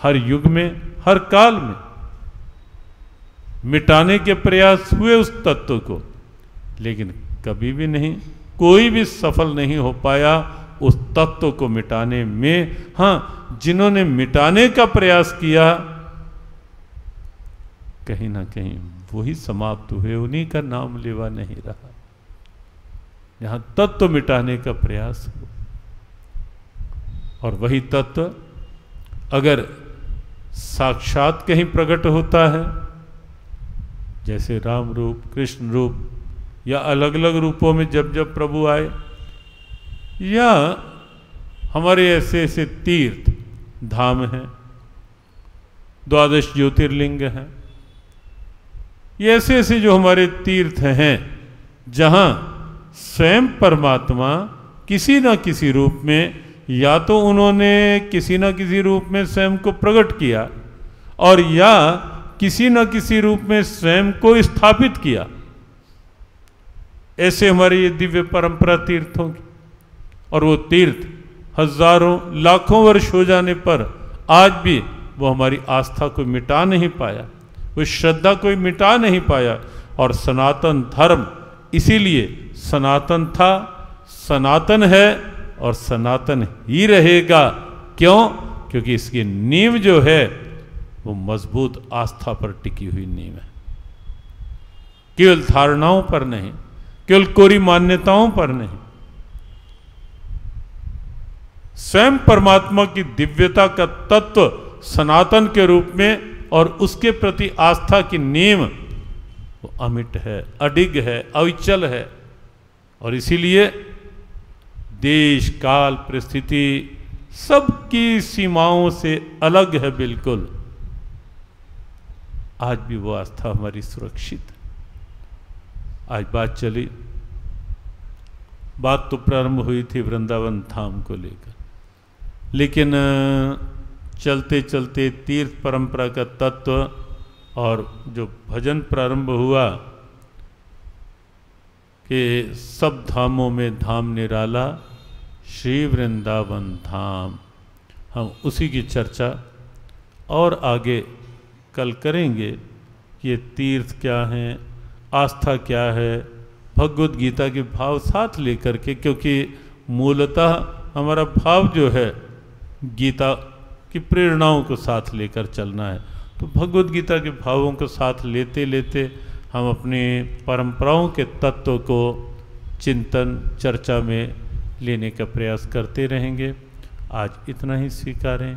हर युग में, हर काल में मिटाने के प्रयास हुए उस तत्व को, लेकिन कभी भी नहीं, कोई भी सफल नहीं हो पाया उस तत्व को मिटाने में। हाँ, जिन्होंने मिटाने का प्रयास किया, कहीं ना कहीं वही समाप्त हुए, उन्हीं का नाम लेवा नहीं रहा। यहां तत्व मिटाने का प्रयास हो, और वही तत्व अगर साक्षात कहीं प्रकट होता है, जैसे राम रूप, कृष्ण रूप, या अलग अलग रूपों में जब जब प्रभु आए, या हमारे ऐसे ऐसे तीर्थ धाम हैं, 12 ज्योतिर्लिंग हैं, ये ऐसे ऐसे जो हमारे तीर्थ हैं, जहां स्वयं परमात्मा किसी न किसी रूप में, या तो उन्होंने किसी न किसी रूप में स्वयं को प्रकट किया, और या किसी न किसी रूप में स्वयं को स्थापित किया। ऐसे हमारी ये दिव्य परंपरा तीर्थों की। और वो तीर्थ हजारों लाखों वर्ष हो जाने पर आज भी वो हमारी आस्था को मिटा नहीं पाया, वो श्रद्धा को मिटा नहीं पाया। और सनातन धर्म इसीलिए सनातन था, सनातन है, और सनातन ही रहेगा। क्यों? क्योंकि इसकी नींव जो है वो मजबूत आस्था पर टिकी हुई नींव है, केवल धारणाओं पर नहीं, केवल कोरी मान्यताओं पर नहीं। स्वयं परमात्मा की दिव्यता का तत्व सनातन के रूप में और उसके प्रति आस्था की नींव वो अमिट है, अडिग है, अविचल है। और इसीलिए देश काल परिस्थिति सबकी सीमाओं से अलग है बिल्कुल, आज भी वो आस्था हमारी सुरक्षित है। आज बात चली, बात तो प्रारंभ हुई थी वृंदावन धाम को लेकर, लेकिन चलते चलते तीर्थ परंपरा का तत्व और जो भजन प्रारंभ हुआ कि सब धामों में धाम निराला श्री वृंदावन धाम, हम उसी की चर्चा और आगे कल करेंगे कि ये तीर्थ क्या हैं, आस्था क्या है, भगवद गीता के भाव साथ लेकर के, क्योंकि मूलतः हमारा भाव जो है गीता की प्रेरणाओं को साथ लेकर चलना है। तो भगवद गीता के भावों को साथ लेते लेते हम अपनी परंपराओं के तत्व को चिंतन चर्चा में लेने का प्रयास करते रहेंगे। आज इतना ही स्वीकारें।